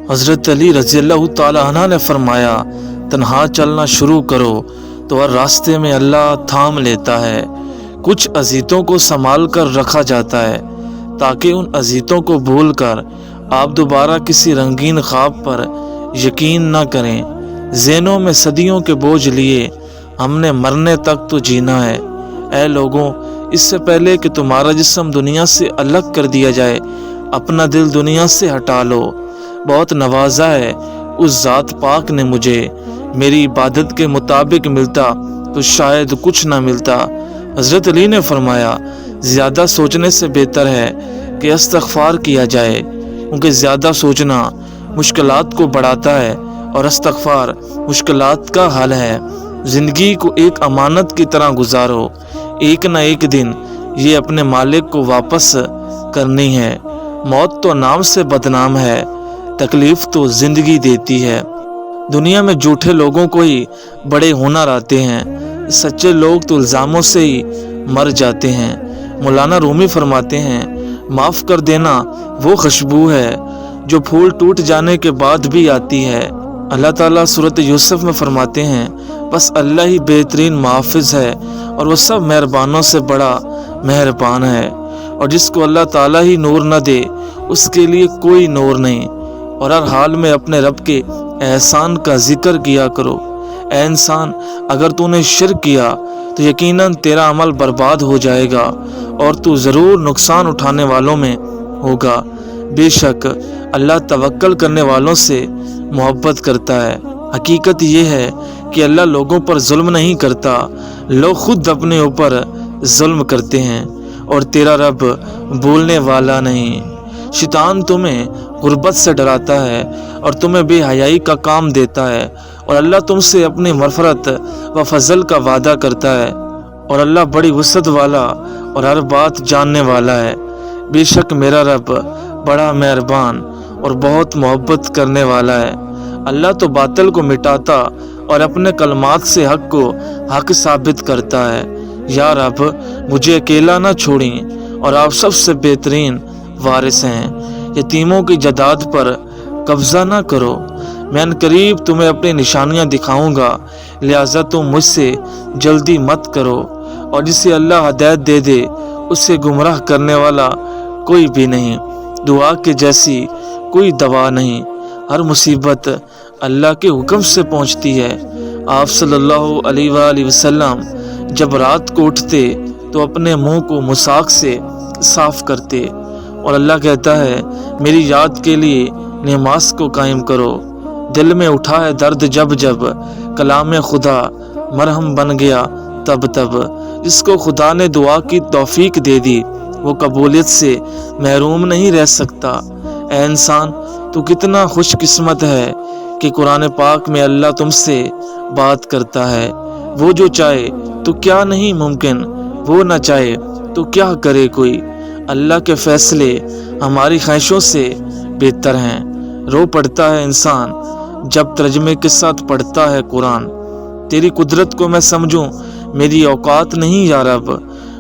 حضرت علی رضی اللہ تعالی عنہ نے فرمایا، تنہا چلنا شروع کرو تو ہر راستے میں اللہ تھام لیتا ہے۔ کچھ اذیتوں کو سنبھال کر رکھا جاتا ہے تاکہ ان اذیتوں کو بھول کر آپ دوبارہ کسی رنگین خواب پر یقین نہ کریں۔ ذہنوں میں صدیوں کے بوجھ لیے ہم نے مرنے تک تو جینا ہے۔ اے لوگوں، اس سے پہلے کہ تمہارا جسم دنیا سے الگ کر دیا جائے، اپنا دل دنیا سے ہٹا لو۔ بہت نوازا ہے اس ذات پاک نے مجھے، میری عبادت کے مطابق ملتا تو شاید کچھ نہ ملتا۔ حضرت علی نے فرمایا، زیادہ سوچنے سے بہتر ہے کہ استغفار کیا جائے، کیونکہ زیادہ سوچنا مشکلات کو بڑھاتا ہے اور استغفار مشکلات کا حل ہے۔ زندگی کو ایک امانت کی طرح گزارو، ایک نہ ایک دن یہ اپنے مالک کو واپس کرنی ہے۔ موت تو نام سے بدنام ہے، تکلیف تو زندگی دیتی ہے۔ دنیا میں جھوٹے لوگوں کو ہی بڑے ہنر آتے ہیں، سچے لوگ تو الزاموں سے ہی مر جاتے ہیں۔ مولانا رومی فرماتے ہیں، معاف کر دینا وہ خوشبو ہے جو پھول ٹوٹ جانے کے بعد بھی آتی ہے۔ اللہ تعالیٰ سورۃ یوسف میں فرماتے ہیں، بس اللہ ہی بہترین محافظ ہے اور وہ سب مہربانوں سے بڑا مہربان ہے، اور جس کو اللہ تعالیٰ ہی نور نہ دے اس کے لیے کوئی نور نہیں۔ اور ہر حال میں اپنے رب کے احسان کا ذکر کیا کرو۔ اے انسان، اگر تو نے شرک کیا تو یقیناً تیرا عمل برباد ہو جائے گا اور تو ضرور نقصان اٹھانے والوں میں ہوگا۔ بے شک اللہ توکل کرنے والوں سے محبت کرتا ہے۔ حقیقت یہ ہے کہ اللہ لوگوں پر ظلم نہیں کرتا، لوگ خود اپنے اوپر ظلم کرتے ہیں، اور تیرا رب بھولنے والا نہیں۔ شیطان تمہیں غربت سے ڈراتا ہے اور تمہیں بے حیائی کا کام دیتا ہے، اور اللہ تم سے اپنی مغفرت و فضل کا وعدہ کرتا ہے، اور اللہ بڑی وسعت والا اور ہر بات جاننے والا ہے۔ بے شک میرا رب بڑا مہربان اور بہت محبت کرنے والا ہے۔ اللہ تو باطل کو مٹاتا اور اپنے کلمات سے حق کو حق ثابت کرتا ہے۔ یا رب، مجھے اکیلا نہ چھوڑیں، اور آپ سب سے بہترین وارث ہیں۔ یتیموں کی جائیداد پر قبضہ نہ کرو، میں ان قریب تمہیں اپنی نشانیاں دکھاؤں گا، لہٰذا تم مجھ سے جلدی مت کرو۔ اور جسے اللہ ہدایت دے دے اسے گمراہ کرنے والا کوئی بھی نہیں۔ دعا کے جیسی کوئی دوا نہیں، ہر مصیبت اللہ کے حکم سے پہنچتی ہے۔ آپ صلی اللہ علیہ وآلہ وسلم جب رات کو اٹھتے تو اپنے منہ کو مسواک سے صاف کرتے، اور اللہ کہتا ہے، میری یاد کے لیے نماز کو قائم کرو۔ دل میں اٹھا ہے درد جب جب، کلام خدا مرہم بن گیا تب تب۔ جس کو خدا نے دعا کی توفیق دے دی وہ قبولیت سے محروم نہیں رہ سکتا۔ اے انسان، تو کتنا خوش قسمت ہے کہ قرآن پاک میں اللہ تم سے بات کرتا ہے۔ وہ جو چاہے تو کیا نہیں ممکن، وہ نہ چاہے تو کیا کرے کوئی۔ اللہ کے فیصلے ہماری خواہشوں سے بہتر ہیں۔ رو پڑتا ہے انسان جب ترجمے کے ساتھ پڑھتا ہے قرآن۔ تیری قدرت کو میں سمجھوں، میری اوقات نہیں یا رب،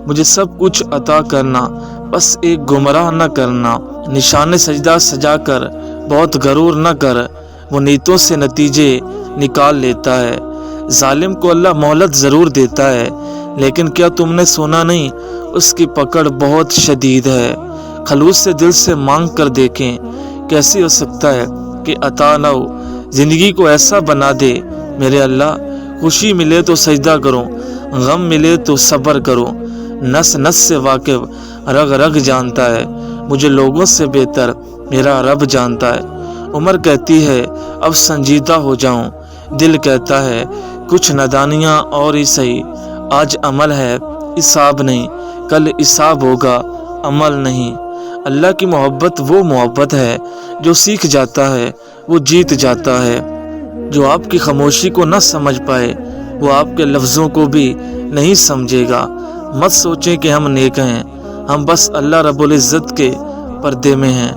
مجھے سب کچھ عطا کرنا، بس ایک گمراہ نہ کرنا۔ نشان سجدہ سجا کر بہت غرور نہ کر، وہ نیتوں سے نتیجے نکال لیتا ہے۔ ظالم کو اللہ مہلت ضرور دیتا ہے، لیکن کیا تم نے سنا نہیں، اس کی پکڑ بہت شدید ہے۔ خلوص سے دل سے مانگ کر دیکھیں، کیسے ہو سکتا ہے کہ عطا نہ ہو۔ زندگی کو ایسا بنا دے میرے اللہ، خوشی ملے تو سجدہ کرو، غم ملے تو صبر کرو۔ نس نس سے واقف، رگ رگ جانتا ہے، مجھے لوگوں سے بہتر میرا رب جانتا ہے۔ عمر کہتی ہے اب سنجیدہ ہو جاؤں، دل کہتا ہے کچھ نادانیاں اور ہی صحیح۔ آج عمل ہے حساب نہیں، کل حساب ہوگا عمل نہیں۔ اللہ کی محبت وہ محبت ہے جو سیکھ جاتا ہے وہ جیت جاتا ہے۔ جو آپ کی خاموشی کو نہ سمجھ پائے وہ آپ کے لفظوں کو بھی نہیں سمجھے گا۔ مت سوچیں کہ ہم نیک ہیں، ہم بس اللہ رب العزت کے پردے میں ہیں۔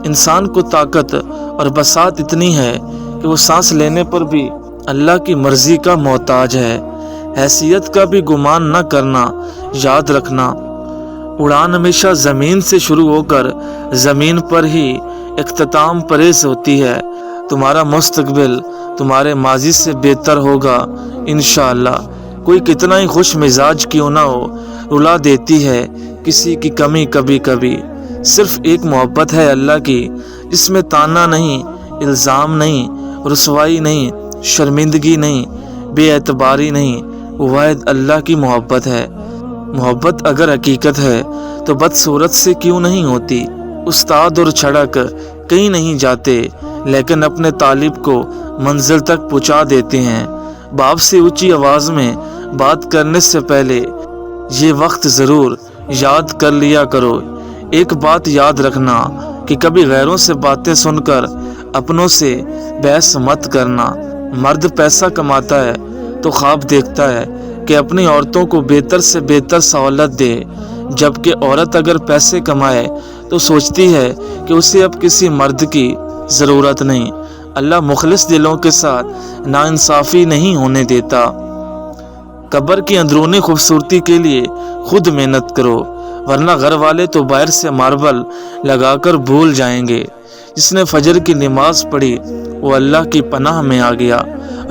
انسان کو طاقت اور بساط اتنی ہے کہ وہ سانس لینے پر بھی اللہ کی مرضی کا محتاج ہے۔ حیثیت کا بھی گمان نہ کرنا، یاد رکھنا اڑان ہمیشہ زمین سے شروع ہو کر زمین پر ہی اختتام پرہیز ہوتی ہے، تمہارا مستقبل تمہارے ماضی سے بہتر ہوگا انشاءاللہ۔ کوئی کتنا ہی خوش مزاج کیوں نہ ہو، رلا دیتی ہے کسی کی کمی کبھی کبھی۔ صرف ایک محبت ہے اللہ کی، جس میں تانا نہیں، الزام نہیں، رسوائی نہیں، شرمندگی نہیں، بے اعتباری نہیں۔ وہ واحد اللہ کی محبت ہے۔ محبت اگر حقیقت ہے تو بدصورت سے کیوں نہیں ہوتی؟ استاد اور چھڑک کہیں نہیں جاتے، لیکن اپنے طالب کو منزل تک پہنچا دیتے ہیں۔ باپ سے اونچی آواز میں بات کرنے سے پہلے یہ وقت ضرور یاد کر لیا کرو۔ ایک بات یاد رکھنا کہ کبھی غیروں سے باتیں سن کر اپنوں سے بحث مت کرنا۔ مرد پیسہ کماتا ہے تو خواب دیکھتا ہے کہ اپنی عورتوں کو بہتر سے بہتر سہولت دے، جبکہ عورت اگر پیسے کمائے تو سوچتی ہے کہ اسے اب کسی مرد کی ضرورت نہیں۔ اللہ مخلص دلوں کے ساتھ ناانصافی نہیں ہونے دیتا۔ قبر کی اندرونی خوبصورتی کے لیے خود محنت کرو، ورنہ گھر والے تو باہر سے ماربل لگا کر بھول جائیں گے۔ جس نے فجر کی نماز پڑھی وہ اللہ کی پناہ میں آ گیا۔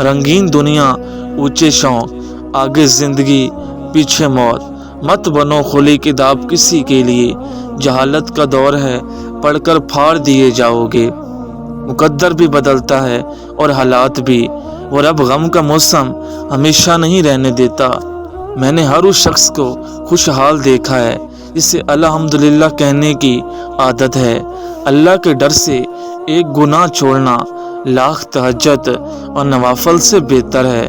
رنگین دنیا، اونچے شوق، آگے زندگی پیچھے موت۔ مت بنو کھلی کتاب کسی کے لیے، جہالت کا دور ہے، پڑھ کر پھاڑ دیے جاؤ گے۔ مقدر بھی بدلتا ہے اور حالات بھی، وہ رب غم کا موسم ہمیشہ نہیں رہنے دیتا۔ میں نے ہر اس شخص کو خوشحال دیکھا ہے جسے الحمدللہ کہنے کی عادت ہے۔ اللہ کے ڈر سے ایک گناہ چھوڑنا لاکھ تہجد اور نوافل سے بہتر ہے۔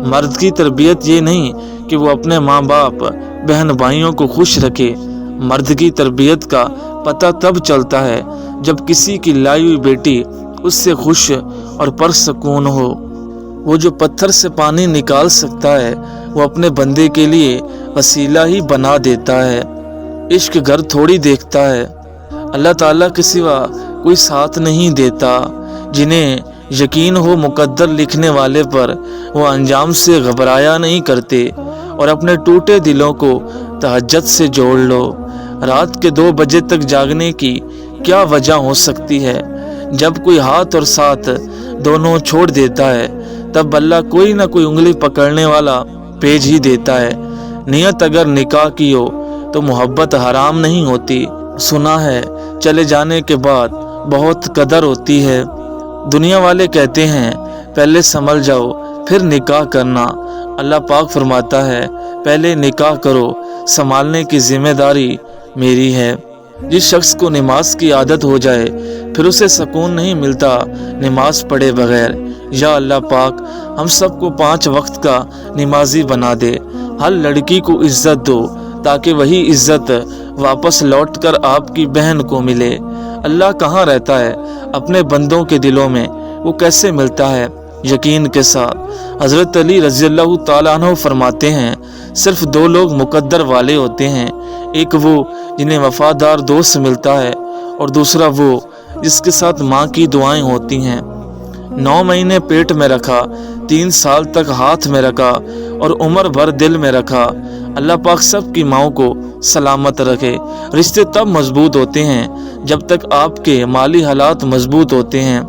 مرد کی تربیت یہ نہیں کہ وہ اپنے ماں باپ بہن بھائیوں کو خوش رکھے۔ مرد کی تربیت کا پتہ تب چلتا ہے جب کسی کی لائی ہوئی بیٹی اس سے خوش اور پرسکون ہو۔ وہ جو پتھر سے پانی نکال سکتا ہے وہ اپنے بندے کے لیے وسیلہ ہی بنا دیتا ہے۔ عشق گھر تھوڑی دیکھتا ہے، اللہ تعالیٰ کے سوا کوئی ساتھ نہیں دیتا۔ جنہیں یقین ہو مقدر لکھنے والے پر، وہ انجام سے گھبرایا نہیں کرتے، اور اپنے ٹوٹے دلوں کو تہجد سے جوڑ لو۔ رات کے 2 بجے تک جاگنے کی کیا وجہ ہو سکتی ہے؟ جب کوئی ہاتھ اور ساتھ دونوں چھوڑ دیتا ہے تب اللہ کوئی نہ کوئی انگلی پکڑنے والا بھیج ہی دیتا ہے۔ نیت اگر نکاح کی ہو تو محبت حرام نہیں ہوتی۔ سنا ہے چلے جانے کے بعد بہت قدر ہوتی ہے۔ دنیا والے کہتے ہیں پہلے سنبھل جاؤ پھر نکاح کرنا، اللہ پاک فرماتا ہے پہلے نکاح کرو، سنبھالنے کی ذمہ داری میری ہے۔ جس شخص کو نماز کی عادت ہو جائے پھر اسے سکون نہیں ملتا نماز پڑھے بغیر۔ یا اللہ پاک ہم سب کو 5 وقت کا نمازی بنا دے۔ ہر لڑکی کو عزت دو تاکہ وہی عزت واپس لوٹ کر آپ کی بہن کو ملے۔ اللہ کہاں رہتا ہے؟ اپنے بندوں کے دلوں میں۔ وہ کیسے ملتا ہے؟ یقین کے ساتھ۔ حضرت علی رضی اللہ تعالیٰ عنہ فرماتے ہیں صرف 2 لوگ مقدر والے ہوتے ہیں، ایک وہ جنہیں وفادار دوست ملتا ہے، اور دوسرا وہ جس کے ساتھ ماں کی دعائیں ہوتی ہیں۔ 9 مہینے پیٹ میں رکھا، 3 سال تک ہاتھ میں رکھا، اور عمر بھر دل میں رکھا۔ اللہ پاک سب کی ماؤں کو سلامت رکھے۔ رشتے تب مضبوط ہوتے ہیں جب تک آپ کے مالی حالات مضبوط ہوتے ہیں۔